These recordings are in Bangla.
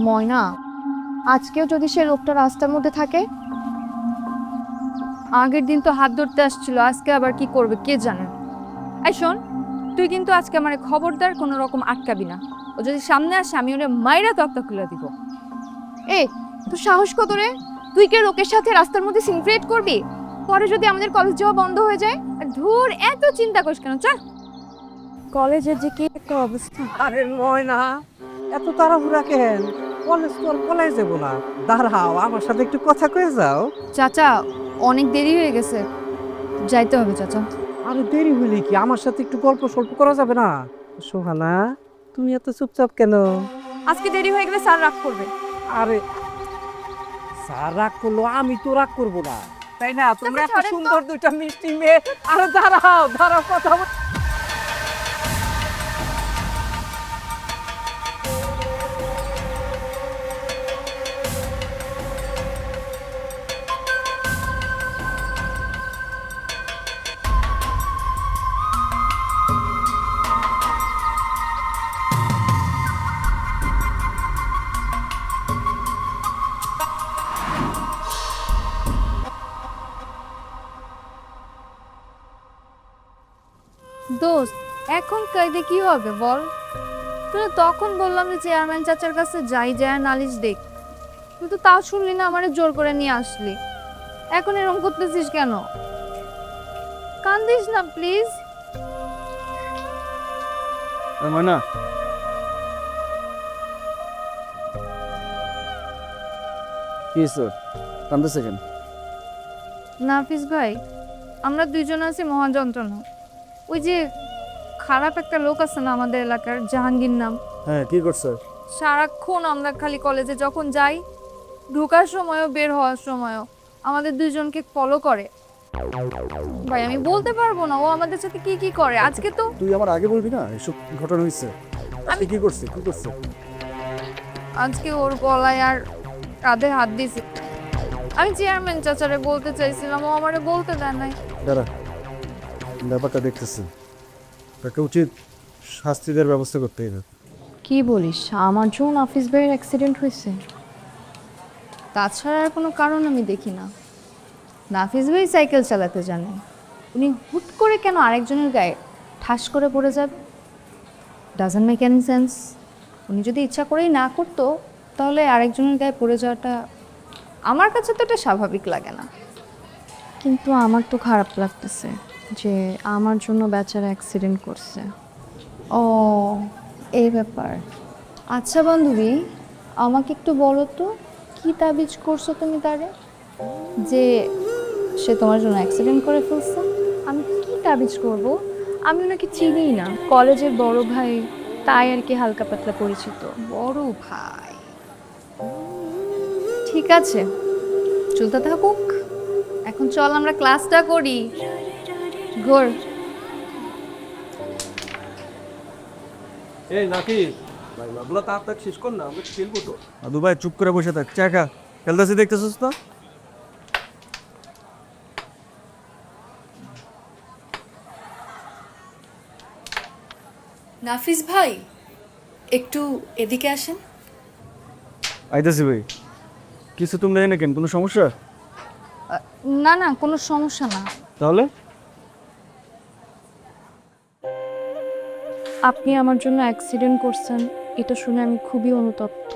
ময়না, আজকেও যদি সে লোকটা রাস্তার মধ্যে থাকে? আগের দিন তো হাত ধরতে আসছিল, আজকে আবার কি করবে কে জানে। এই শোন, তুই কিন্তু আজকে আমার খবরদার কোনো রকম আটকাবি না। ও যদি সামনে আসে আমি ওরে মাইরা তক্তা খুলে দিব। এই, তোর সাহস কত রে? তুই কে লোকের সাথে রাস্তার মধ্যে সিনক্রিয়েট করবি? পরে যদি আমাদের কলেজ যাওয়া বন্ধ হয়ে যায়? আর ধুর, এত চিন্তা করিস কেন, চল। কলেজের যে কি একটা অবস্থা। আরে ময়না, এত তাড়াহুড়া কেন? কলেজ তো আর পলাই যাবো না। দাঁড়াও, আমার সাথে একটু কথা কয়ে যাও। চাচা, অনেক দেরি হয়ে গেছে, যাইতে হবে চাচা। আরে দেরি হইলে কি, আমার সাথে একটু গল্প সল্প করা যাবে না? সোহানা, তুমি এত চুপচাপ কেন? আজকে দেরি হয়ে গেলে স্যার রাগ করবে। আরে স্যার রাগ করলো, আমি তো রাগ করবো না, তাই না? তোমরা এত ছাড়েন তো। সুন্দর দুইটা মিষ্টি মেয়ে। আরে দাঁড়াও দাঁড়াও, কথা দোস্ত, এখন কাইদে কি হবে বল? তুই তখন বললাম যে চেয়ারম্যান চাচার কাছে যাই, যায় নালিশ দেখ। তুই তো তাও শুনলি না, আমারে জোর করে নিয়ে আসলি। এখন এরকম করতেছিস কেন? কান্দিস না প্লিজ। ময়না, কি হয়েছে? কান্দতেছে কেন? নাফিস ভাই, আমরা দুইজন আছি মহা যন্ত্রণা। ওই যে খারাপ একটা লোক আছে না আমাদের এলাকার, জাহাঙ্গীর নাম। হ্যাঁ, কি করছে? সারাক্ষণ আমরা খালি কলেজে যখন যাই, ঢোকার সময়ও বের হওয়ার সময়ও আমাদের দুইজনকে ফলো করে। ভাই আমি বলতে পারবো না ও আমাদের সাথে কি কি করে। আজকে তো তুই আমার আগে বলবি না এসব ঘটনা হয়েছে? আমি কি করছি? কি করছে? আজকে ওর গলায় আর কাঁধে হাত দিয়েছে। আমি চেয়ারম্যান চাচারে বলতে চাইছিলাম, ও আমারে বলতে দেয় নাই। দাঁড়া, ব্যাপারটা দেখতেছি। তাকে উচিত শাস্তি দেওয়ার ব্যবস্থা করতে হবে। কি বলিস? আমার জন্য নাফিস ভাইয়ের অ্যাক্সিডেন্ট হয়েছে? তাছাড়া আর কোনো কারণ আমি দেখি না। নাফিস ভাই সাইকেল চালাতে জানেন, উনি হুট করে কেন আরেকজনের গায়ে ঠাস করে পড়ে যাবে? Doesn't make any sense. উনি যদি ইচ্ছা করেই না করতো, তাহলে আরেকজনের গায়ে পড়ে যাওয়াটা আমার কাছে তো এটা স্বাভাবিক লাগে না। কিন্তু আমার তো খারাপ লাগতেছে যে আমার জন্য বেচারা অ্যাক্সিডেন্ট করছে। ও, এই ব্যাপার। আচ্ছা বান্ধবী, আমাকে একটু বলো তো, কি তাবিজ করছো তুমি তারে যে সে তোমার জন্য অ্যাক্সিডেন্ট করে ফেলছে? আমি কি তাবিজ করব? আমি ওনাকে চিনিই না, কলেজের বড় ভাই, তাই আর কি হালকা পাতলা পরিচিত। বড় ভাই, ঠিক আছে, চলতে থাকুক। এখন চল আমরা ক্লাসটা করি। ঘোর। এই নাকি ভাই, মাগুলা তাড়াতাড়ি শেষ কর না, আমরা খেলবো তো। আদু ভাই, চুপ করে বসে থাক, চা খা। খেলতেছি দেখতেছিস না? নাফিস ভাই, একটু এদিকে আসেন। আইতাছি ভাই। কিছু তুমি জানি না কেন, কোনো সমস্যা? না না, কোনো সমস্যা না। তাহলে আপনি আমার জন্য অ্যাক্সিডেন্ট করছেন, এটা শুনে আমি খুবই অনুতপ্ত।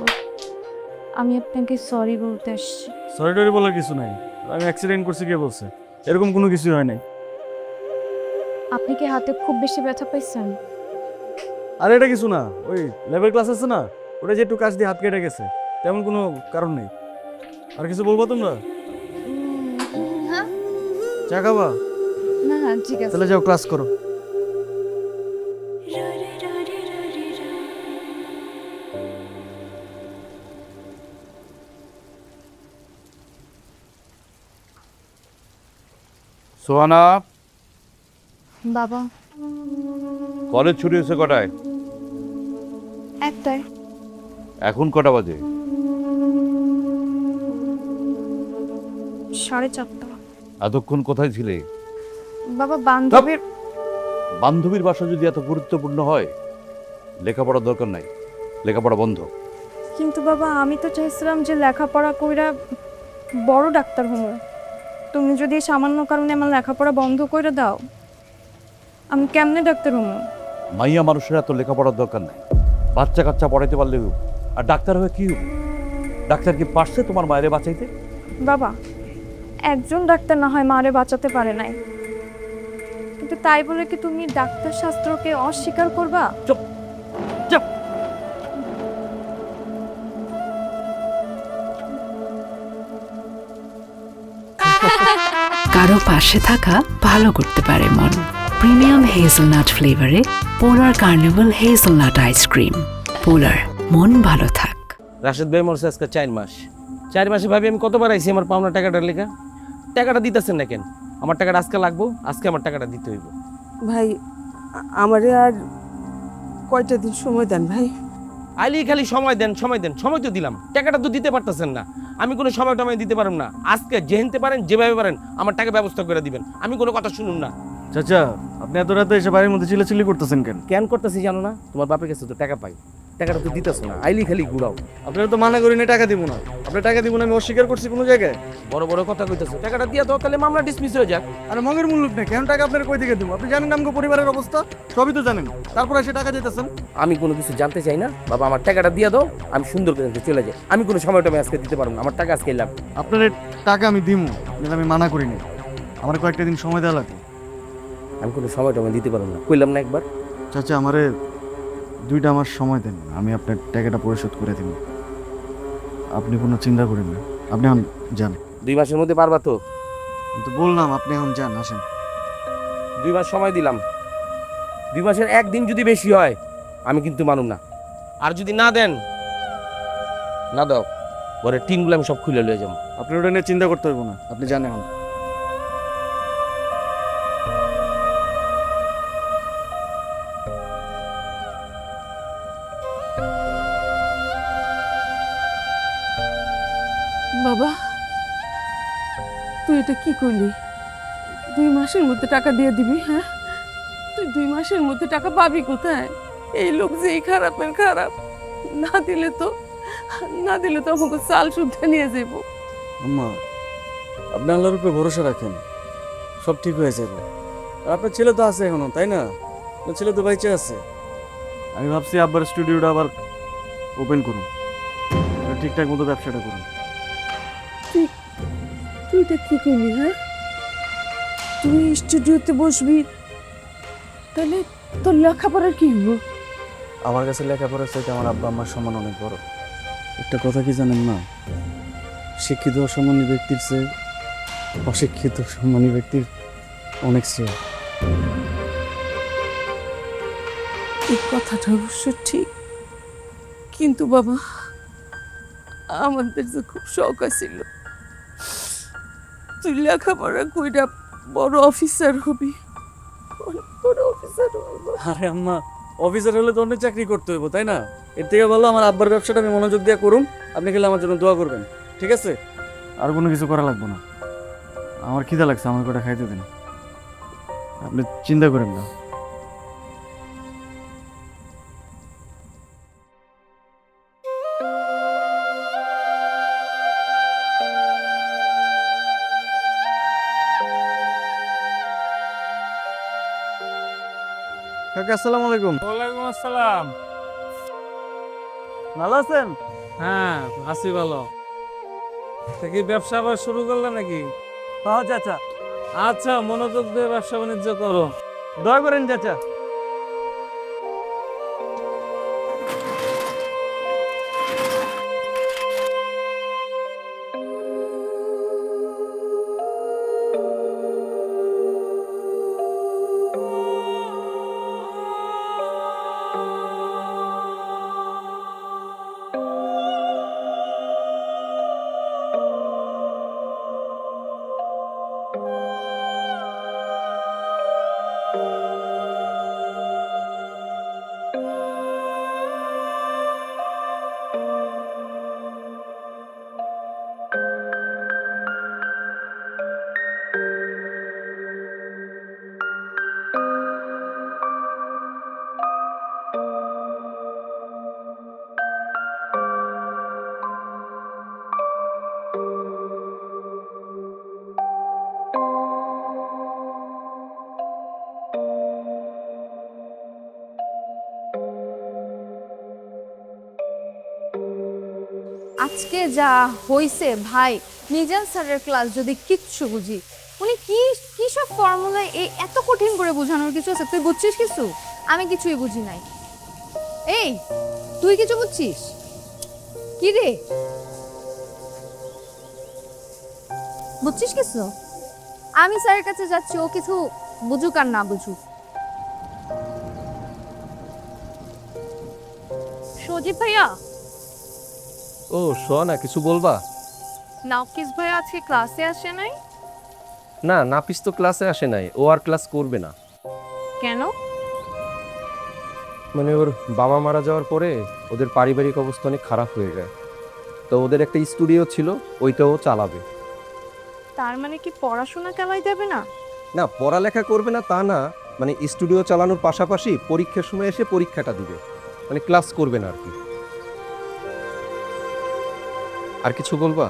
আমি আপনাকে সরি বলতে আসছি। সরি টরি বলার কিছু নাই। আমি অ্যাক্সিডেন্ট করছি কে বলছে? এরকম কোনো কিছুই হয় নাই। আপনি কি হাতে খুব বেশি ব্যথা পাইছেন? আর এটা কিছু না, ওই লেভেল ক্লাস আছে না, ওটা যে একটু কাজ দিয়ে হাত কেটে গেছে, তেমন কোনো কারণ নেই। আর কিছু বলবো তোমরা? হ্যাঁ, চা খাবা? না না, ঠিক আছে। তাহলে যাও ক্লাস করো। সোহানা, বাবা, কলেজ ছুটি হয়েছে কটায়? একটাই। এখন কটা বাজে? 4:30। এতক্ষণ কোথায় ছিলে? বাবা, বান্ধবীর। বান্ধবীর বাসা যদি এত গুরুত্বপূর্ণ হয়, লেখাপড়ার দরকার নাই, লেখাপড়া বন্ধ। কিন্তু বাবা আমি তো চাইছিলাম যে লেখাপড়া কইরা বড় ডাক্তার হবো। তুমি যদি এই সামান্য কারণে আমার লেখাপড়া বন্ধ করে দাও, আমি কেমনে ডাক্তার হবো? মাইয়া মানুষের এত লেখাপড়ার দরকার নাই, বাচ্চা কাচ্চা পড়াইতে পারলে হোক। আর ডাক্তার হয়ে কি হোক? ডাক্তার কি পারছে তোমার মায়েরে বাঁচাইতে? বাবা, একজন ডাক্তার না হয় মারে বাঁচাতে পারে নাই, কিন্তু তাই বলে কি তুমি ডাক্তার শাস্ত্রকে অস্বীকার করবা? চুপ চুপ। কারো পাশে থাকা ভালো করতে পারে মন। প্রিমিয়াম হেজেলনাট ফ্লেভারে পোলার কার্নিভাল হেজেলনাট আইসক্রিম। পোলার, মন ভালো থাক। রাশেদ ভাই মরছে আজকে 4 মাস। 4 মাসে ভাবি আমি কতবার আইছি আমার পাওনা টাকাটার লেখা। টাকাটা দিতেছেন না কেন? আমার টাকাটা আজকে লাগবো, আজকে আমার টাকাটা দিতে হইব। ভাই আমারে আর কয়টা দিন সময় দেন ভাই। আইলি খালি সময় দেন সময় দেন, সময় তো দিলাম, টাকাটা তো দিতে পারতেছেন না। আমি কোনো সময় টময় দিতে পারব না। আজকে যেহেনতে পারেন যেভাবে পারেন আমার টাকা ব্যবস্থা করে দিবেন, আমি কোনো কথা শুনুন না। চাচা, আপনি এত রাতে এসে বাড়ির মধ্যে চিল্লাচিল্লি করতেছেন কেন? কেন করতেছি জানো না? তোমার বাপের কাছে তো টাকা পাই, টাকাটা তো দিতেছ না, আইলি খালি ঘুরাও। আপনারা তো মানা করি না টাকা দিব না। আপনি টাকা দিব না আমি অস্বীকার করছি কোনো জায়গায়? বড় বড় কথা কইতেছো, টাকাটা দিয়ে দাও তাহলে মামলা ডিসমিস হয়ে যাক। আরে মগের মূল্য নেই, কেন টাকা আপনার কই থেকে দিব? আপনি জানেন আমগো পরিবারের অবস্থা, সবই তো জানেন, তারপরে এসে টাকা দিতেছেন। আমি কোনো কিছু জানতে চাই না বাবা, আমার টাকাটা দিয়ে দাও, আমি সুন্দর করে চলে যাই। আমি কোনো সময় টময় আজকে দিতে পারবো না, আমার টাকা আজকে লাগবে। আপনার টাকা আমি দিমু, কিন্তু আমি মানা করি না। আমার কয়েকটা দিন সময় দেওয়া লাগবে। আমি কোনো সময় টময় দিতে পারবো না, কইলাম না একবার। চাচা, আমারে 2টা মাস সময় দেন, আমি আপনার টাকাটা পরিশোধ করে দিব। আপনি কোনো চিন্তা করেন না, আপনি এখন যান। 2 মাসের মধ্যে পারবা তো? কিন্তু বললাম আপনি এখন যান, আসেন। 2 মাস সময় দিলাম, 2 মাসের একদিন যদি বেশি হয় আমি কিন্তু মানুম না। আর যদি না দেন, না দাও, ঘরের টিনগুলো আমি সব খুলে লয়ে যাবো। আপনি ওটা নিয়ে চিন্তা করতে হইব না, আপনি জান এখন। বাবা তুই এটা কি করলি? 2 মাসের মধ্যে টাকা দিয়ে দিবি? হ্যাঁ, তুই 2 মাসের মধ্যে টাকা পাবি কোথায়? এই লোক যে এই খারাপের খারাপ, না দিলে তো আমাকে চাল শুদ্ধ নিয়ে যাবো। আম্মা, আপনি আল্লাহর উপরে ভরসা রাখেন, সব ঠিক হয়ে যাবে। আর আপনার ছেলে তো আছে এখনো, তাই না? আপনার ছেলে তো বাইচে আছে। আমি ভাবছি আব্বার স্টুডিওটা আবার ওপেন করুন, ঠিকঠাক মতো ব্যবসাটা করুন। তুই এটা কি করলি? হ্যাঁ, তুই স্টুডিওতে বসবি, তাহলে তোর লেখাপড়ার কি হবো? আমার কাছে লেখাপড়ার চাইতে আমার আব্বা আম্মার সম্মান অনেক বড়। একটা কথা কি জানেন না, শিক্ষিত সম্মানী ব্যক্তির চেয়ে অশিক্ষিত সম্মানী ব্যক্তির অনেক শ্রেয়। এই কথাটা অবশ্য ঠিক, কিন্তু বাবা আমাদের যে খুব শখ আছিল তুই লেখাপড়া কইরা বড় অফিসার হবি, অনেক বড় অফিসার হবি। আরে আম্মা, অফিসার হলে তো অনেক চাকরি করতে হইব, তাই না? এর থেকে ভালো আমার আব্বার ব্যবসাটা আমি মনোযোগ দিয়ে করুন। আপনি খেলে আমার জন্য দোয়া করবেন, ঠিক আছে? আর কোনো কিছু করা লাগবে না। আমার খিদা লাগছে, আমার কটা খাইতে দিন। আপনি চিন্তা করেন না। কাকা, আসসালামু আলাইকুম। ওয়ালাইকুম আসসালাম। ভালো আছেন? হ্যাঁ আছি ভালো। তা কি ব্যবসা আবার শুরু করলে নাকি? হ্যাঁ চাচা। আচ্ছা মনোযোগ দিয়ে ব্যবসা বাণিজ্য করো। দোয়া করেন চাচা। আজকে যা হইছে ভাই, মিজান স্যারের ক্লাস যদি কিচ্ছু বুঝি, উনি কি কি সব ফর্মুলা এই এত কঠিন করে বোঝানোর কিছু আছে? তুই বুঝছিস কিছু? আমি কিছুই বুঝি নাই। এই তুই কিছু বুঝছিস কি রে? বুঝছিস কিছু? আমি স্যারের কাছে যাচ্ছি, ও কিছু বুঝুক আর না বুঝুক। সজীব ভাইয়া, ও শোনা, কিছু বলবা? নাফিস ভাইয়া আজকে ক্লাসে আসে নাই না, নাপিস তো ক্লাসে আসে নাই, ও আর ক্লাস করবে না। কেন? মানে ওর বাবা মারা যাওয়ার পরে ওদের পারিবারিক অবস্থা অনেক খারাপ হয়ে যায়, তো ওদের একটা স্টুডিও ছিল, ওইটাও চালাবে। তার মানে কি পড়াশোনা চালাই যাবে না? না, পড়ালেখা করবে না তা না, মানে স্টুডিও চালানোর পাশাপাশি পরীক্ষার সময় এসে পরীক্ষাটা দিবে, মানে ক্লাস করবে না আর কি। আর কিছু বলবা?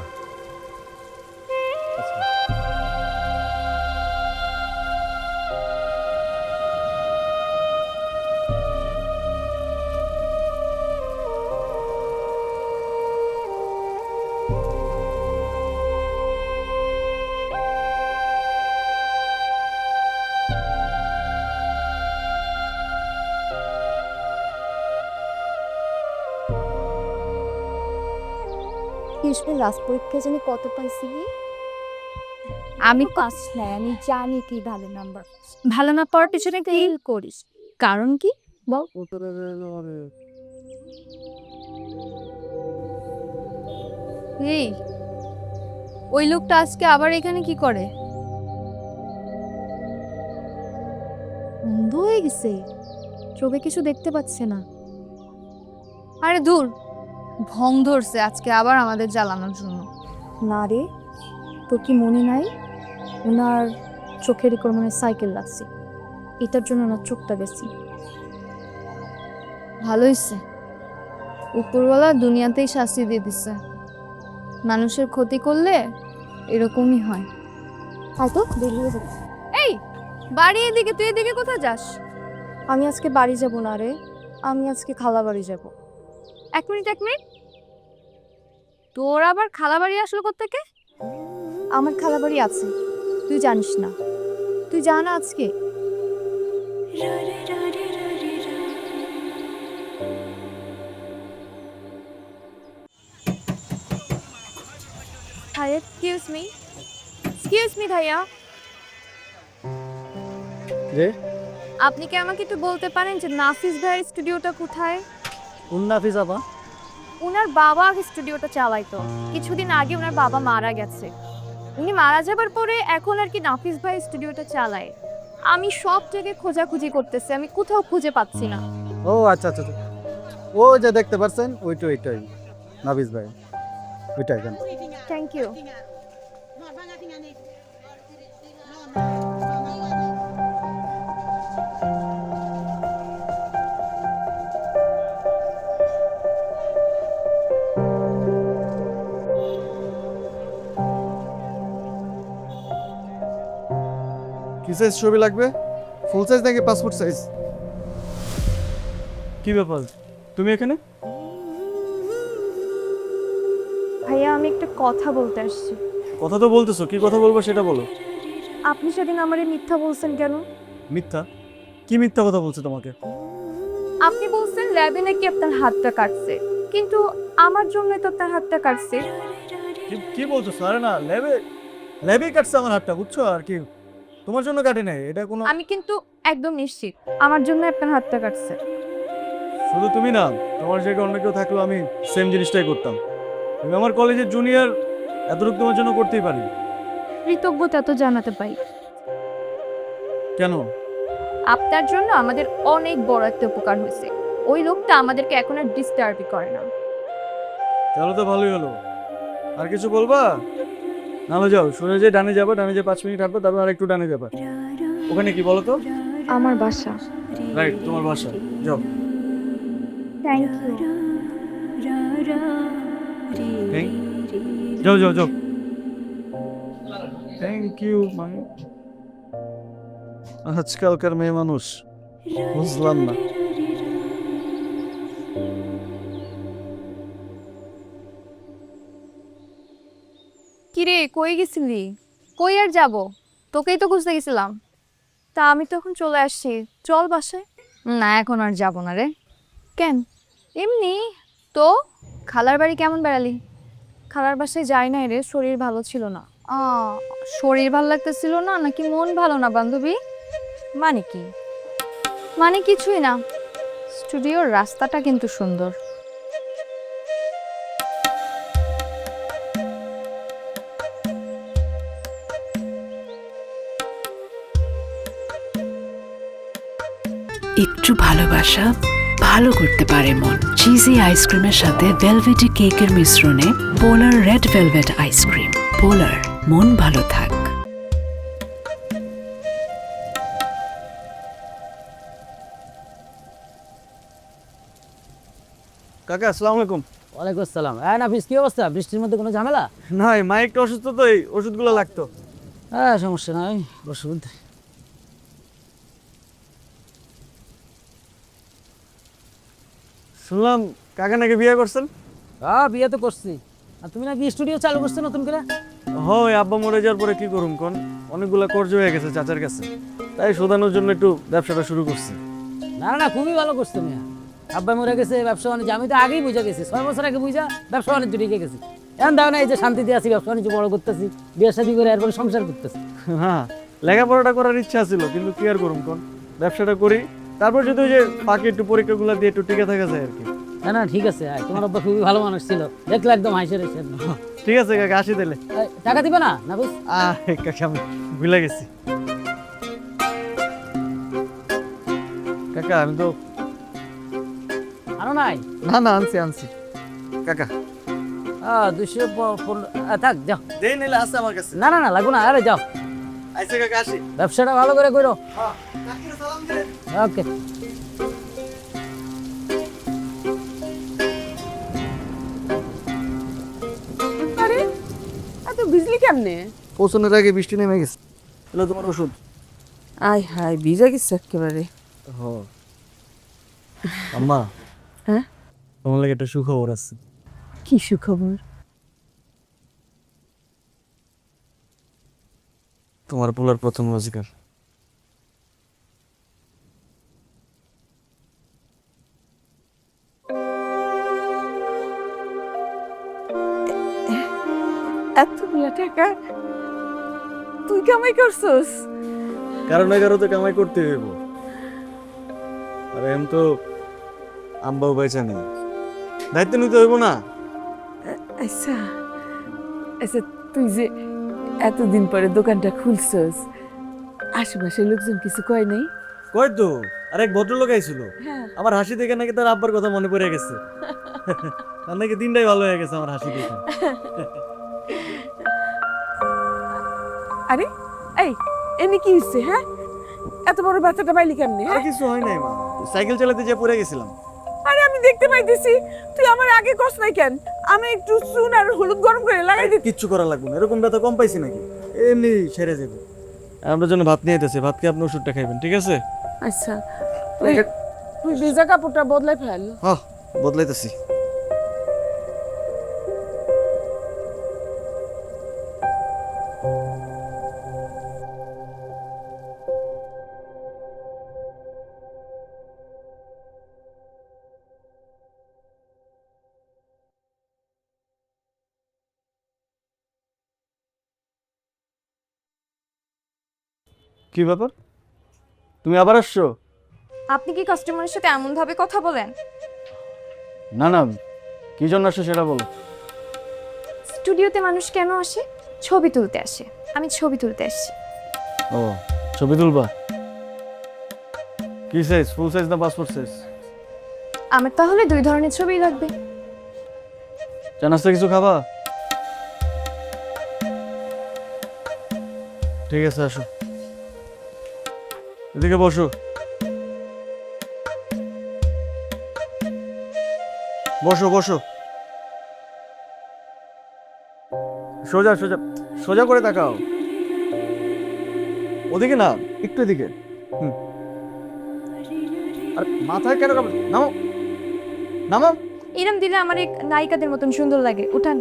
লাস্ট পরীক্ষা জানি কত পাইছিলি? আমি পাস নাই, আমি জানি কি ভালো নাম্বার। ভালো না পাওয়ার পিছনে ফেল করিস, কারণ কি বল? এই ওই লোকটা আজকে আবার এখানে কি করে? বন্ধ হয়ে গেছে, চোখে কিছু দেখতে পাচ্ছে না। আরে দূর, ভং ধরছে আজকে আবার আমাদের জ্বালানোর জন্য। না রে, তোর কি মনে নাই ওনার চোখের উপর মনে সাইকেল লাগছে, এটার জন্য ওনার চোখটা গেছে। ভালো হয়েছে, উপরওয়ালা দুনিয়াতেই শাস্তি দিয়ে দিচ্ছে। মানুষের ক্ষতি করলে এরকমই হয়। হয়তো বেরিয়ে যাবে। এই বাড়ি এদিকে, তুই এদিকে কোথায় যাস? আমি আজকে বাড়ি যাব না রে, আমি আজকে খালা বাড়ি যাব। এক মিনিট এক মিনিট, তোর আবার খালা বাড়ি আসলো কোত্থেকে? আমার খালা বাড়ি আছে, তুই জানিস না? তুই জানা আজকে এক্সকিউজ মি ভাইয়া, রে আপনি কি আমাকে একটু বলতে পারেন যে নাফিস ভাইয়ের স্টুডিওটা কোথায়? কোন নাফিস আপা? ওনার বাবা স্টুডিওটা চালাইতো, কিছুদিন আগে ওনার বাবা মারা গেছে। উনি মারা যাবার পরে এখন আর কি নাফিস ভাই স্টুডিওটা চালায়। আমি সব জায়গায় খোঁজাখুঁজি করতেছি, আমি কোথাও খুঁজে পাচ্ছি না। ও আচ্ছা আচ্ছা, ও যে দেখতে পাচ্ছেন ওইটাই নাফিস ভাই, ওইটাই কেন। Thank you. কি সাইজ ছবি লাগবে? ফুল সাইজ নাকি পাসপোর্ট সাইজ? কি ব্যাপার, তুমি এখানে? ভাইয়া আমি একটা কথা বলতে আসছি। কথা তো বলতেছো, কি কথা বলবো সেটা বলো। আপনি সেদিন আমারে মিথ্যা বলছেন কেন? মিথ্যা? কি মিথ্যা কথা বলছে তোমাকে? আপনি বলছেন ল্যাবে নাকি আপনার হাতটা কাটছে, কিন্তু আমার জন্যই তো আপনার হাতটা কাটছে। কি বলছো? আরে না, ল্যাবেই কাটছে আমার হাতটা, বুঝছো? আর কি তোমার জন্য কাটে নাই, এটা কোনো। আমি কিন্তু একদম নিশ্চিত আমার জন্য আপনার হাতটা কাটছে। শুধু তুমি না, তোমার জায়গায় অন্য কেউ থাকলেও আমি সেম জিনিসটাই করতাম। তুমি আমার কলেজের জুনিয়র, এতটুকু তোমার জন্য করতেই পারি। কৃতজ্ঞতা তো জানাতে পাই। কেন? আপনার জন্য আমাদের অনেক বড় একটা উপকার হয়েছে। ওই লোকটা আমাদেরকে এখন আর ডিস্টার্বই করে না। তাহলে তো ভালোই হলো। আর কিছু বলবা? নাহলে যাও, সোজা যে ডানে যাবা, ডানে যে 5 মিনিট হাঁটবা, তারপর আর একটু ডানে যাবা। ওখানে কি বলো তো? আমার বাসা। রাইট, তোমার বাসা। যাও। Thank you. যাও। Thank you. মানে আজকালকার মেয়ে মানুষ বুঝলাম না। কিরে কই গেছিলি? কই আর যাব, তোকেই তো খুঁজতে গেছিলাম। তা আমি তখন চলে আসছি, চল বাসায়। না এখন আর যাব না রে। কেন? এমনি। তো খালার বাড়ি কেমন বেড়ালি? খালার বাসায় যাই নাই রে, শরীর ভালো ছিল না। আ, শরীর ভালো লাগতেছিল না নাকি মন ভালো না বান্ধবী? মানে কি? মানে কিছুই না, স্টুডিওর রাস্তাটা কিন্তু সুন্দর। একটু ভালোবাসা ভালো করতে পারে মন। চিজি আইসক্রিমের সাথে ভেলভেটি কেকের মিশ্রণে পোলার রেড ভেলভেট আইসক্রিম। পোলার, মন ভালো থাক। কাকা আসসালামু আলাইকুম। ওয়ালাইকুম আসসালাম। নাফিস, কি অবস্থা? বৃষ্টির মধ্যে কোনো ঝামেলা? না মা একটু অসুস্থ তো, এই ওষুধগুলো লাগতো। হ্যাঁ, সমস্যা নাই, ওষুধ। শুনলাম কাকা নাকি বিয়ে করছেন? বিয়ে তো করছি। আর তুমি নাকি স্টুডিও চালু করছো নতুন করে? হয়, আব্বা মরে যাওয়ার পরে কি করুম কোন, অনেকগুলা কর্জ হয়ে গেছে চাচার কাছে, তাই শোধানোর জন্য একটু ব্যবসাটা শুরু করছি। না না, খুবই ভালো করছো মিয়া। আব্বা মরে গেছে, ব্যবসা বাণিজ্য আমি তো আগেই বুঝে গেছি, 6 বছর আগে বুঝা ব্যবসা বাণিজ্য ঢুকে গেছি। এখন দাও না, এই যে শান্তিতে আছি, ব্যবসা বাণিজ্য বড় করতেছি, বিয়ে শাদী করে এরপরে সংসার করতেছি। হ্যাঁ, লেখাপড়াটা করার ইচ্ছা ছিল, কিন্তু কি আর করুম কোন, ব্যবসাটা করি, তারপর যদি ওই যে বাকি একটু পরীক্ষাগুলো দিয়ে একটু টিকে থাকা যায় আর কি। না না, ঠিক আছে। তোমার আব্বা খুবই ভালো মানুষ ছিল, দেখলে একদম হাসি রেসে। ঠিক আছে কাকা, আসি তাহলে। টাকা দিবে না না বুঝ? কাকা আমি ভুলে গেছি। কাকা আমি তো আরো নাই। না না, আনছি আনছি কাকা। 215 থাক, যাও। দেই নিলে আছে আমার কাছে। না না না, লাগু না, আরে যাও। আইসে কাকা, আসি। ব্যবসাটা ভালো করে করো। ওকে। আরে এত বিজলি কেমনে? পৌঁছানোর আগে বৃষ্টি নেমে গেছে। এলো তোমার ওষুধ। আয় হায়, ভিজা গেছে একেবারে। আম্মা, হ্যাঁ? তোমার লাগে একটা সুখবর আছে। কি সুখবর? তোমার পোলার প্রথম রোজগার। এতগুলা টাকা তুই কামাই করছস? কারণ তো কামাই করতে হইব। আর এম তো আম্বাও বেচা নেই, দায়িত্ব নিতে হইব না? আচ্ছা আচ্ছা, তুই যে এতদিন পরে দোকানটা খুলছস, আশেপাশের লোকজন কিছু কয় নাই? কই তো আরেক ভদ্রলোক আইছিল, হ্যাঁ। আমার হাসি দেখে নাকি তার আব্বার কথা মনে পড়ে গেছে। তার নাকি দিনটাই ভালো হয়ে গেছে আমার হাসি দেখে। আরে এই, এমনি কি হচ্ছে? হ্যাঁ, এত বড় বাচ্চাটা পাইলি কেমনে? আর কিছু হয় নাই মা, সাইকেল চালাতে যে পড়ে গেছিলাম। আরে আমি দেখতে পাইতেছি, তুই আমার আগে কস নাই কেন? আমি একটু চুন আর হলুদ গরম করে লাগাই দিই। কিচ্ছু করা লাগবে না, এরকম ব্যথা কম পাইছি নাকি, এমনি সেরে যাবে। আমরা জন্য ভাত নিয়ে যেতেছে, ভাত কি আপনি ওষুধটা খাইবেন, ঠিক আছে? আচ্ছা, তুই ভেজা কাপড়টা বদলাই ফেল। হ্যাঁ, বদলাইতেছি। কি ব্যাপার, তুমি আবার আসছো? আপনি কি কাস্টমারের সাথে এমন ভাবে কথা বলেন? না না, কি জন্য আসছো সেটা বলো। স্টুডিওতে মানুষ কেন আসে? ছবি তুলতে আসে। আমি ছবি তুলতে আসছি। ও, ছবি তুলবা? কি সাইজ, ফুল সাইজ না পাসপোর্ট সাইজ? আমার তাহলে 2 ধরনের ছবিই লাগবে। চা নাস্তা কিছু খাবা? ঠিক আছে, আসো এদিকে বসো। বসো বসো, সোজা সোজা সোজা করে তাকাও। ওদিকে না, একটু এদিকে। আর মাথায় কেন নামো নামো। এরম দিলে আমার এক নায়িকাদের মতন সুন্দর লাগে। উঠান।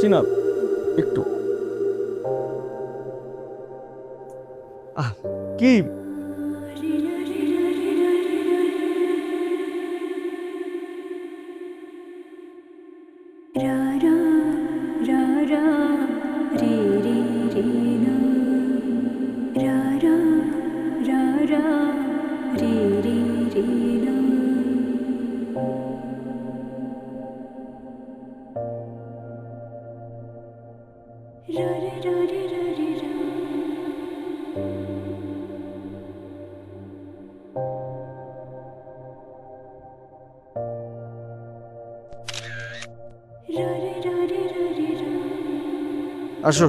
চিনা একটু কি আসো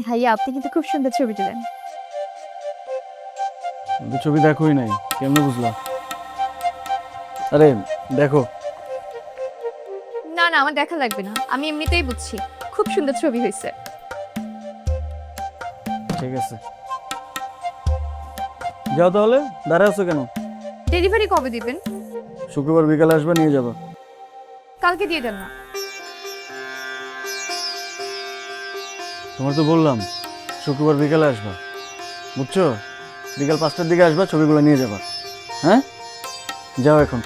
ভাইয়া আপনি কিন্তু খুব সুন্দর ছবি তুলেন। কিন্তু ছবি দেখোই নাই, কেমনে বুঝলা? আরে দেখো। না না, আমার দেখা লাগবে না, আমি এমনিতেই বুঝছি খুব সুন্দর ছবি হয়েছে। ঠিক আছে, যাও তাহলে। দাঁড়ায় আছো কেন? ডেলিভারি কবে দিবেন? শুক্রবার বিকালে আসবে, নিয়ে যাবা। কালকে দিয়ে দেন না। তোমার তো বললাম শুক্রবার বিকালে আসবা, বুঝছো? বিকাল 5টার দিকে আসবা, ছবিগুলো নিয়ে যাবা। হ্যাঁ, যাও এখন।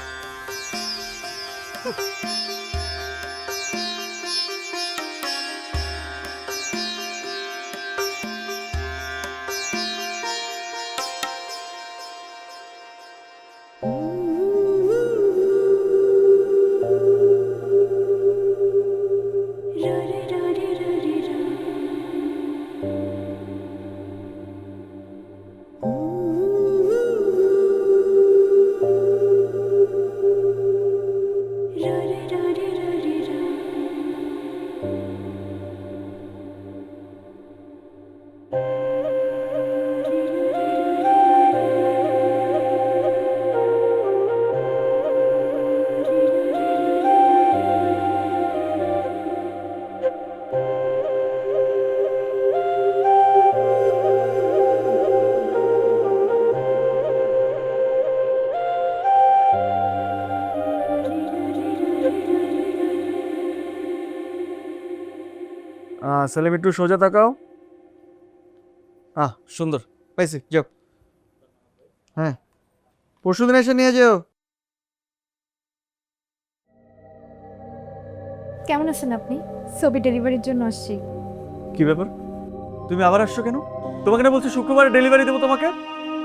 সেলিম একটু সোজা তাকাও। সুন্দর পাইছি, যাও। হ্যাঁ, পরশুদিন এসে নিয়ে যেও। কেমন আছেন আপনি? ছবি ডেলিভারির জন্য আসছি। কি ব্যাপার, তুমি আবার আসছো কেন? তোমাকে না বলছি শুক্রবারে ডেলিভারি দেবো তোমাকে,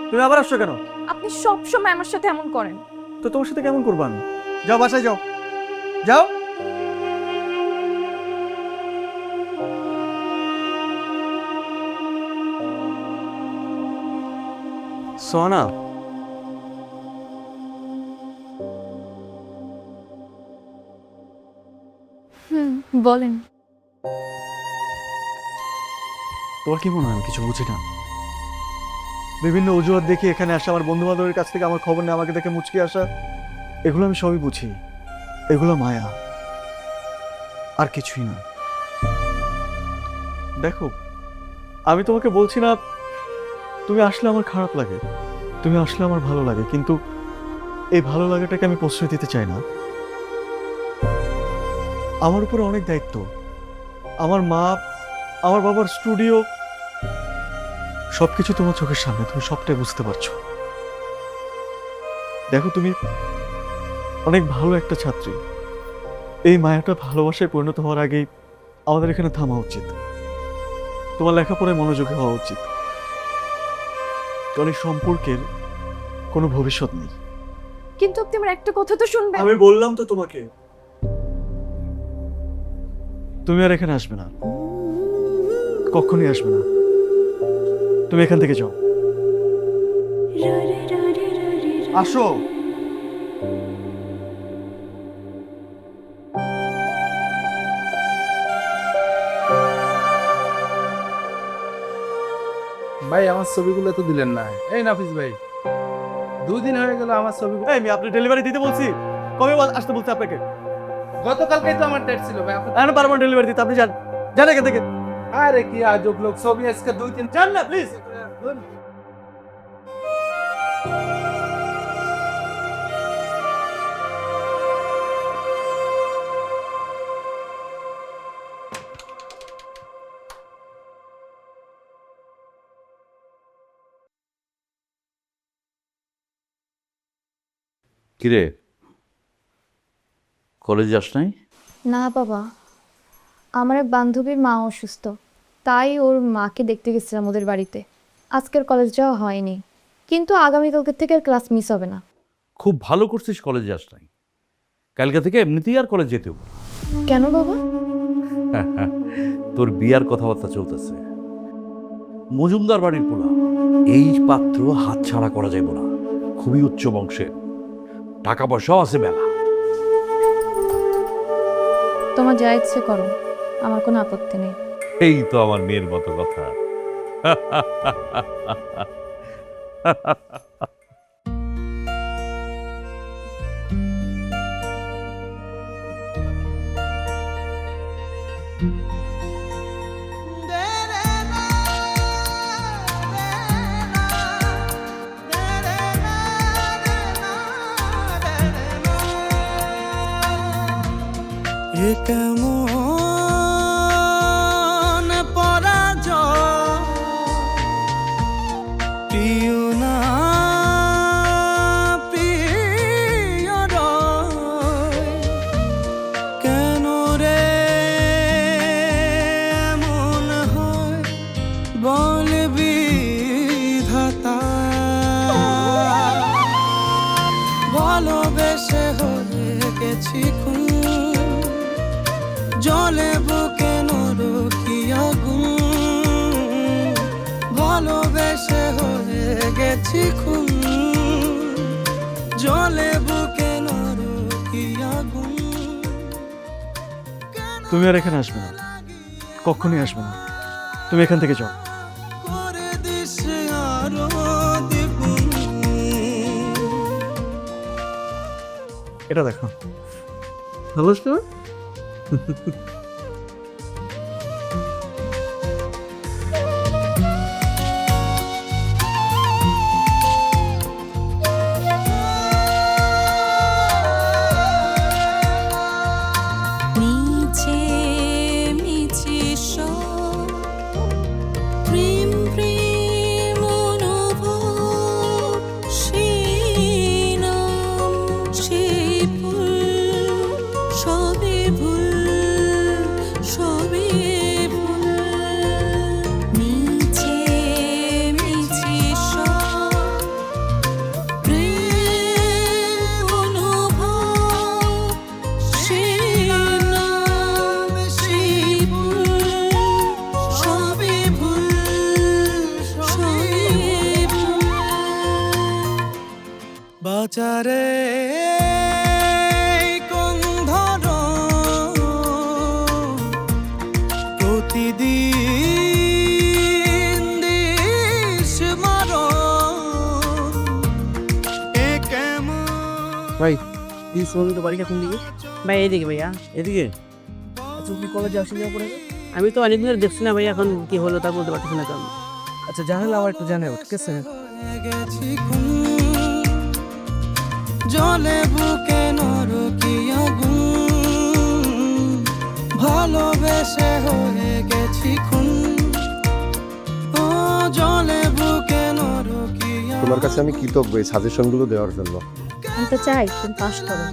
তুমি আবার আসছো কেন? আপনি সব সময় আমার সাথে এমন করেন। তো তোমার সাথে কেমন করবো আমি? যাও বাসায় যাও, যাও। সোনা, বলেন। তোমার কি মনে হয় আমি কিছু বুঝি না? বিভিন্ন অজুহাত দেখে এখানে আসা, আমার বন্ধু বান্ধবের কাছ থেকে আমার খবর নেই, আমাকে দেখে মুচকি আসা, এগুলো আমি সবই বুঝি। এগুলো মায়া, আর কিছুই না। দেখো, আমি তোমাকে বলছি না তুমি আসলে আমার খারাপ লাগে, তুমি আসলে আমার ভালো লাগে, কিন্তু এই ভালো লাগাটাকে আমি প্রশ্রয় দিতে চাই না। আমার উপরে অনেক দায়িত্ব, আমার মা, আমার বাবার স্টুডিও, সবকিছু তোমার চোখের সামনে, তুমি সবটাই বুঝতে পারছো। দেখো, তুমি অনেক ভালো একটা ছাত্রী, এই মায়াটা ভালোবাসায় পরিণত হওয়ার আগেই আমাদের এখানে থামা উচিত। তোমার লেখাপড়ায় মনোযোগী হওয়া উচিত, কারণ এই সম্পর্কের কোনো ভবিষ্যৎ নেই। কিন্তু আপনি আমার একটা কথা তো শুনবেন। আমি বললাম তো তোমাকে, তুমি আর এখানে আসবে না, কখনই আসবে না। তুমি এখান থেকে যাও, আসো। ভাই আমার ছবিগুলো তো দিলেন না। এই নাফিস ভাই, 2 দিন হয়ে গেল আমার ছবিগুলো। আমি আপনি ডেলিভারি দিতে বলছি, কবে আসতে বলছি আপনাকে? গতকালকেই তো আমার ডেট ছিল ভাই। আমি পারবো ডেলিভারি দিতে, আপনি যান, যান এখান থেকে। আরে কি আজব লোক, ছবি আজকে 2-3 যান না প্লিজ। কিরে, কলেজ যাস নাই? না বাবা, আমার এক বান্ধবীর মা অসুস্থ, তাই ওর মাকে দেখতে গেছিলাম ওদের বাড়িতে। আজকের কলেজ যাওয়া হয়নি, কিন্তু আগামীকালকে থেকে ক্লাস মিস হবে না। খুব ভালো করছিস কলেজ যাস নাই। কালকে থেকে এমনিতেই আর কলেজ যেতেও। কেন বাবা? তোর বিয়ার কথাবার্তা চলতেছে। মজুমদার বাড়ির পোলা, এই পাত্র হাতছাড়া করা যাইব না। খুবই উচ্চ বংশের, টাকা পয়সাও আছে মেলা। তোমার যা ইচ্ছে করো, আমার কোনো আপত্তি নেই। এই তো আমার মেয়ের মতো কথা। কেমন পরাজয় প্রিয় না প্রিয় রয়, কেন রে এমন হয় বলবি ধাতা, ভালোবেসে হয়ে গেছি খুন, জলে বুকে নরকি আগুন, ভালোবেসে হয়ে গেছি খুন, জলে বুকে নরকি আগুন। তুমি আর এখানে আসবে না, কখনই আসবে না। তুমি এখান থেকে যাও। করে দিস আরো দ্বিগুণ। এটা দেখো, ভালো তো? মিছে মিছে সব প্রেম প্রেম অনুভব, সেই নাম সেই ফুল, সবে ভুল সবে ভুল। মিছে মিছে সব প্রেম অনুভব, সেই নাম সেই ভুল, সবে ভুল সবে ভুল। বাজারে কোন ধর প্রতিদিন দিস মার, এ কেমন ভাই, এই সঙ্গীত বাড়িটা কোন দিকে? ভাই এইদিকে ভাইয়া। এদিকে? আচ্ছা, তুমি কলেজে আসলে যাওয়া পরে? আমি তো অনেকদিন ধরে দেখছি না ভাইয়া, এখন কি হলো তা বলতে পারতেছি না। কারণ আচ্ছা, জানালে আমার একটু জানাও, ঠিক আছে? হয়ে গেছি খুন, জলে বুকে নরকি আগুন, ভালোবেসে হয়ে গেছি খুন, ও জলে বুকে নরকি আগুন। তোমার কাছে আমি কৃতজ্ঞ এই সাজেশনগুলো দেওয়ার জন্য। আমি তো চাই তুমি পাস করো।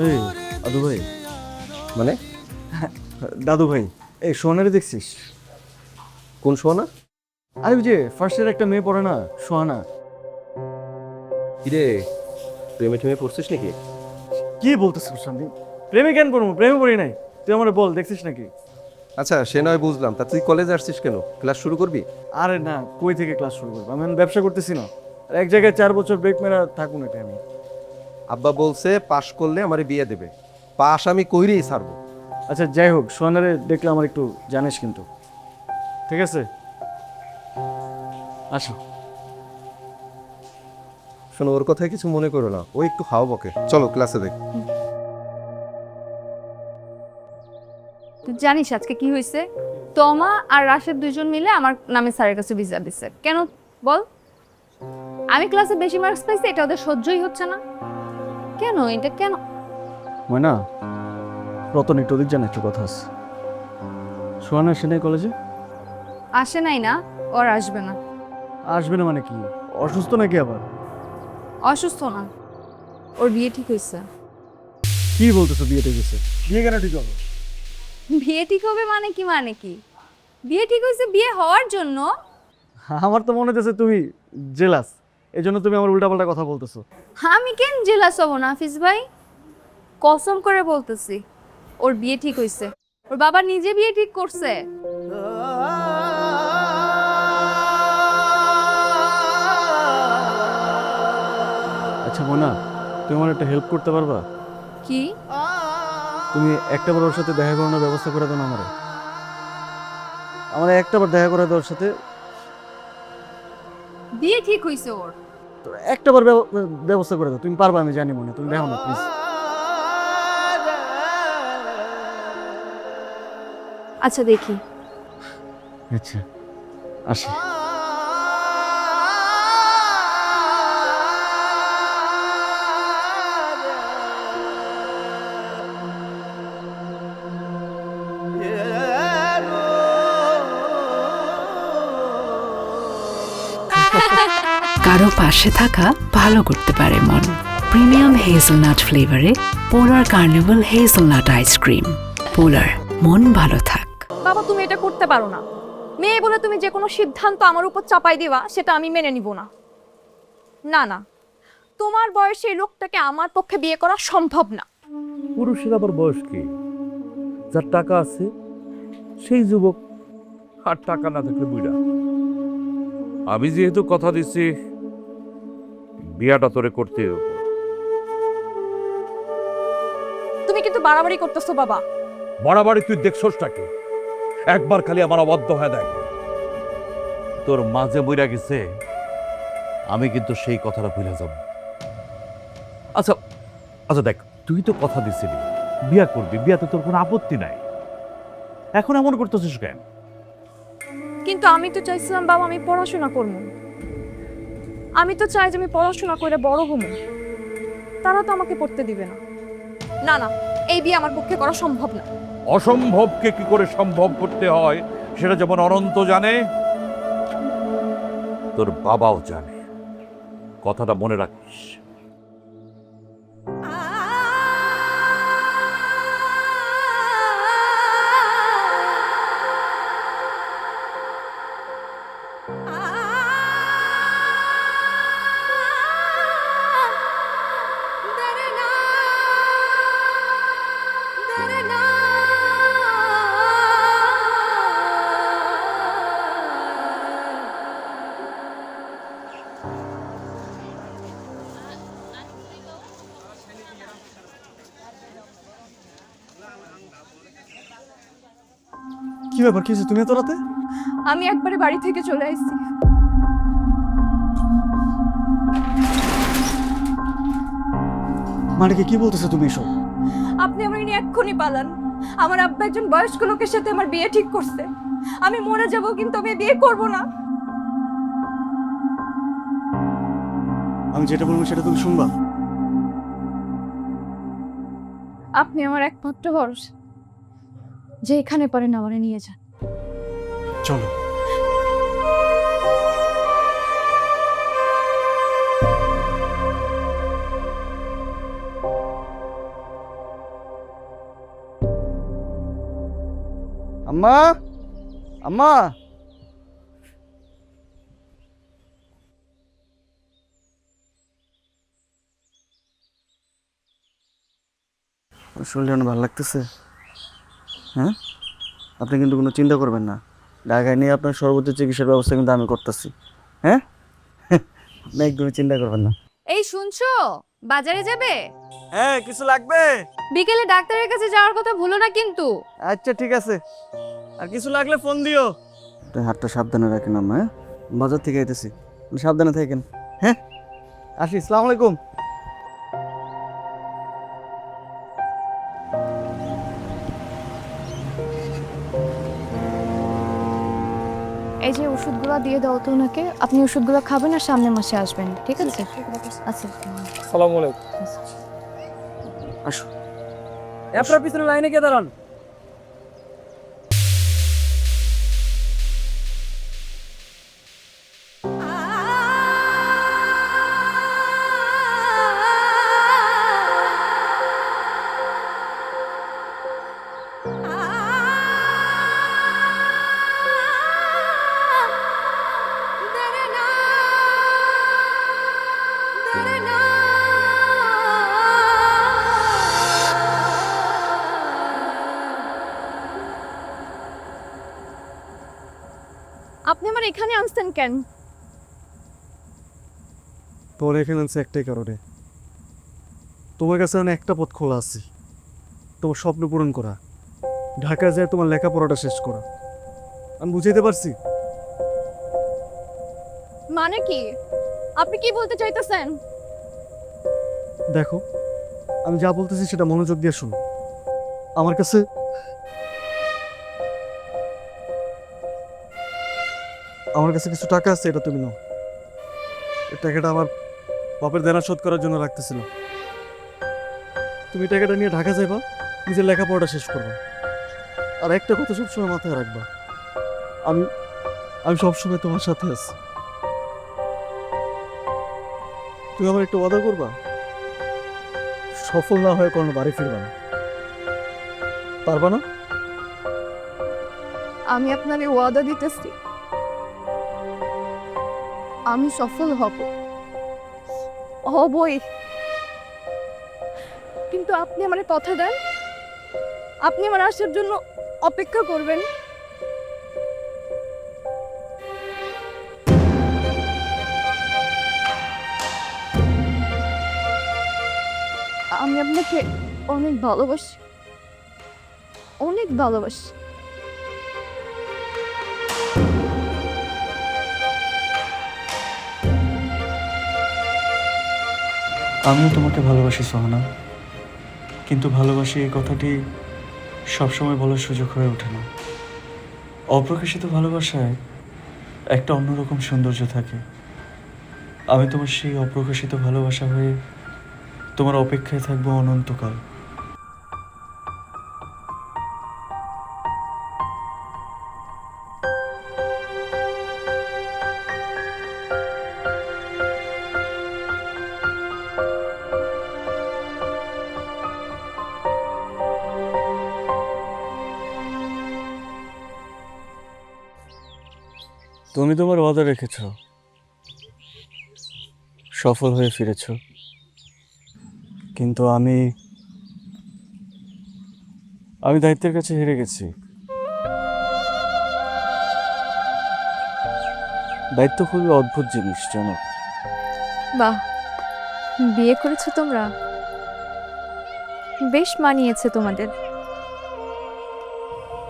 এই দাদু ভাই, মানে দাদু ভাই, এই সোহানারে দেখছিস? কোন সোনা? আরে ওই যে ফার্স্ট ইয়ার একটা মেয়ে পড়ে না, সোহানা। কিরে, প্রেমে টেমে পড়ছিস নাকি? কি বলতেছিস শান্তি? প্রেমে কেন পড়বো? প্রেমে পড়ি নাই। তুই আমার বল, দেখছিস নাকি? আচ্ছা, সে নয় বুঝলাম, তা তুই কলেজে আসছিস কেন? ক্লাস শুরু করবি? আরে না, কই থেকে ক্লাস শুরু করবো? আমি এখন ব্যবসা করতেছি না, আর এক জায়গায় 4 বছর ব্রেক মেরা থাকুন এটা আমি। আব্বা বলছে পাশ করলে আমারে বিয়ে দেবে, পাশ আমি কইরেই ছাড়বো। আচ্ছা যাই হোক, সোহানারে দেখলে আমার একটু জানিস কিন্তু, ঠিক আছে? আসো। শোনো, ওর কথায় কিছু মনে করো না, ও একটু হাও বকে। চলো ক্লাসে দেখ। তুই জানিস আজকে কি হয়েছে? তমা আর রাশেদ দুইজন মিলে আমার নামে স্যারের কাছে ভিসা দিচ্ছে। কেন বল? আমি ক্লাসে বেশি মার্কস পাইছি, এটা ওদের সহ্যই হচ্ছে না। কেন এটা কেন? ময়না, রতন একটু ওদিক জানা, একটু কথা আছে। সোহানা আসে নাই কলেজে? আসে নাই না, ওর আসবে না। আসবে না মানে কি? অসুস্থ নাকি আবার? অসুস্থ না, ওর বিয়ে ঠিক হয়েছে। কি বলতেছো বিয়ে ঠিক হয়েছে? বিয়ে কেন ঠিক হবে? বিয়ে ঠিক হবে মানে কি? বিয়ে ঠিক হয়েছে বিয়ে হওয়ার জন্য। আমার তো মনে হচ্ছে তুমি জেলাস, এই জন্য তুমি আমার উল্টাপাল্টা কথা বলতেছো। আমি কেন জেলাস হব না হাফিজ ভাই? কসম করে বলতেছি ওর বিয়ে ঠিক হয়েছে, ওর বাবা নিজে বিয়ে ঠিক করছে। আচ্ছা মোনা, তুমি আমার একটা হেল্প করতে পারবা? কি? তুমি একটাবার ওর সাথে দেখা করানোর ব্যবস্থা করে দাও না আমারে। আমার একটাবার দেখা করে দাও ওর সাথে। বিয়ে ঠিক হয়েছে ওর। তো একটাবার ব্যবস্থা করে দাও, তুমি পারবা আমি জানি মনে, তুমি দেখো না প্লিজ। আচ্ছা দেখি। আচ্ছা আসি। কারো পাশে থাকা ভালো করতে পারে মন। প্রিমিয়াম হেজেলনাট ফ্লেভারে পোলার কার্নিভাল হেজেলনাট আইসক্রিম। পোলার, মন ভালো থাক। বাবা তুমি এটা করতে পারো না। মেয়ে বলে তুমি যে কোনো সিদ্ধান্ত আমার উপর চাপাই দিবা, সেটা আমি মেনে নিব না। না না, তোমার বয়সে এই লোকটাকে আমার পক্ষে বিয়ে করা সম্ভব না। পুরুষের আবার বয়স কি? যার টাকা আছে সেই যুবক, আর টাকা না থাকলে বুড়া। আমি যেহেতু কথা দিচ্ছি বিয়াটা তোরে করতে হবে। তুমি কিন্তু বাড়াবাড়ি করতেছো বাবা। বাড়াবাড়ি তুই দেখছসটাকে? একবার খালি আমার অবাধ্য হয়ে দেখ, তোর মাঝে বইরা গেছে, আমি কিন্তু সেই কথাটা ভুলে যাব। আচ্ছা আচ্ছা দেখ, তুই তো কথা দিছিলি বিয়া করবি, বিয়াতে তোর কোনো আপত্তি নাই, এখন এমন করতেছিস কেন? কিন্তু আমি তো চাইছিলাম বাবা আমি পড়াশোনা করব। আমি তো চাই যে আমি পড়াশোনা করে বড় হব। তারা তো আমাকে পড়তে দিবে না। না না, এই বিয়ে আমার পক্ষে করা সম্ভব না। অসম্ভবকে কি করে সম্ভব করতে হয় সেটা যেমন অনন্ত জানে, তোর বাবাও জানে। কথাটা মনে রাখিস। কি ব্যাপার, কি হয়েছে? তুমি এত রাতে? আমি একবারে বাড়ি থেকে চলে আসছি। মানে কি বলতেছো তুমি এসব? আপনি আমার নিয়ে এক্ষুনি পালান। আমার আব্বা একজন বয়স্ক লোকের সাথে আমার বিয়ে ঠিক করছে। আমি মরে যাব, কিন্তু আমি বিয়ে করব না। আমি যেটা বলবো সেটা তুমি শুনবা। আপনি আমার একমাত্র ভরসা, যে এখানে পারেন আমারে নিয়ে যান। চলো। আম্মা, আম্মা, শরীরটা অনেক ভালো লাগতেছে। হ্যাঁ, আপনি কিন্তু কোনো চিন্তা করবেন না, ঢাকায় নিয়ে আপনার সর্বোচ্চ চিকিৎসার ব্যবস্থা কিন্তু আমি করতেছি। হ্যাঁ, আপনি একদমই চিন্তা করবেন না। এই শুনছো, বাজারে যাবে? হ্যাঁ, কিছু লাগবে? বিকেলে ডাক্তারের কাছে যাওয়ার কথা ভুলো না কিন্তু। আচ্ছা ঠিক আছে, আর কিছু লাগলে ফোন দিও। হাতটা সাবধানে রাখেন আম্মা। হ্যাঁ, বাজার থেকে আইতেছি, সাবধানে থাকেন। হ্যাঁ, আসি। আসসালামু আলাইকুম। এই যে ওষুধগুলো দিয়ে দাও তো ওনাকে। আপনি ওষুধগুলো খাবেন আর সামনের মাসে আসবেন, ঠিক আছে? আচ্ছা। আসসালামু আলাইকুম। আসো। আপনার পিছনে লাইনে কে দাঁড়ান? আমার এখানে আনছেন কেন? তোর এখানে আনছে একটাই কারণে, তোমার কাছে আমি একটা পথ খোলা আছে, তোমার স্বপ্ন পূরণ করা, ঢাকায় যায় তোমার লেখাপড়াটা শেষ করা। আমি বুঝাইতে পারছি? মানে কি? আপনি কি বলতে চাইতেছেন? দেখো, আমি যা বলতেছি সেটা মনোযোগ দিয়ে শোনো। আমার কাছে কিছু টাকা আছে, এটা তুমি নাও। এই টাকাটা আমার বাপের দেনা শোধ করার জন্য রাখতেছিল। তুমি টাকাটা নিয়ে ঢাকা যাইবা, নিজের লেখাপড়াটা শেষ করবা। আর একটা কথা সবসময় মাথায় রাখবা, আমি সবসময় তোমার সাথে আছি। তুমি আমার একটা ওয়াদা করবা, সফল না হয়ে কোনো বাড়ি ফিরবা না, পারবা না? আমি আপনাকে ওয়াদা দিতেছি, আমি সফল হবই। কিন্তু আপনি আমার কথা দেন, আপনি আমার আসার জন্য অপেক্ষা করবেন। আমি আপনাকে অনেক ভালোবাসি, অনেক ভালোবাসি। আমিও তোমাকে ভালোবাসি সোহানা, কিন্তু ভালোবাসি এই কথাটি সবসময় বলার সুযোগ হয়ে ওঠে না। অপ্রকাশিত ভালোবাসায় একটা অন্যরকম সৌন্দর্য থাকে। আমি তোমার সেই অপ্রকাশিত ভালোবাসা হয়ে তোমার অপেক্ষায় থাকবো অনন্তকাল। তুমি তোমার ওয়াদা রেখেছ, সফল হয়ে ফিরেছ, কিন্তু আমি দায়িত্বের কাছে হেরে গেছি। দায়িত্ব খুবই অদ্ভুত জিনিস, জানো? বাহ, বিয়ে করেছো তোমরা? বেশ মানিয়েছে তোমাদের।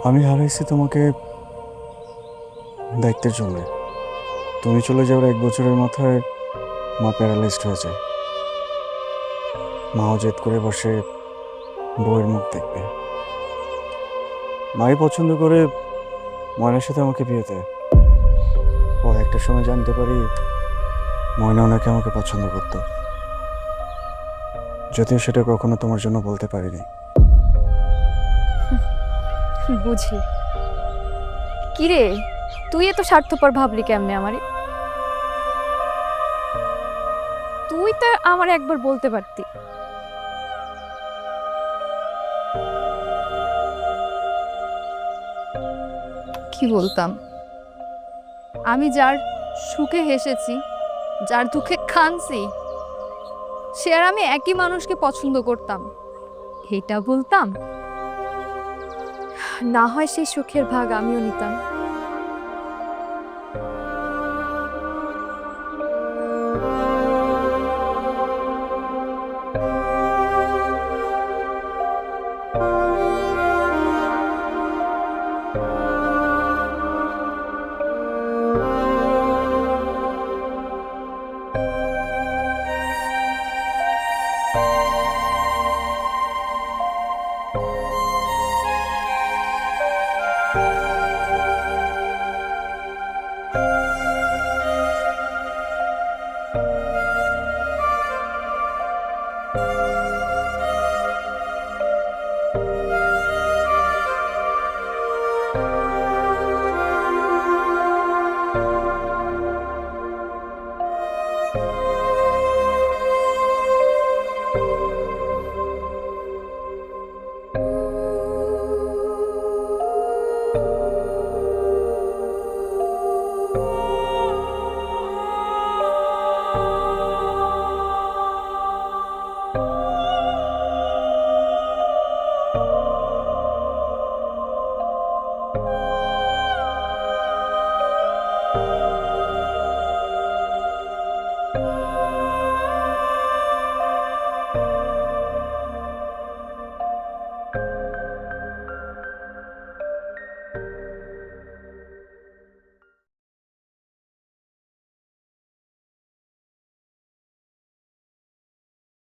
আমি হারাইছি তোমাকে দায়িত্বের জন্য। তুমি চলে যাওয়ার 1 বছরের মাথায় মা প্যারালাইজড হয়ে যায়। মাও জেদ করে বসে বউয়ের মুখ দেখবে। মাই পছন্দ করে ময়নার সাথে আমাকে বিয়ে দেয়। পরে একটা সময় জানতে পারি ময়না ওনাকে আমাকে পছন্দ করত, যদিও সেটা কখনো তোমার জন্য বলতে পারিনি। বুঝি। কিরে, তুই এত স্বার্থপর ভাবলি কেমনে আমারে? তুই তো আমার একবার বলতে পারতি। কি বলতাম? আমি যার সুখে হেসেছি, যার দুঃখে কাঁদছি, সে আর আমি একই মানুষকে পছন্দ করতাম, এটা বলতাম। না হয় সেই সুখের ভাগ আমিও নিতাম।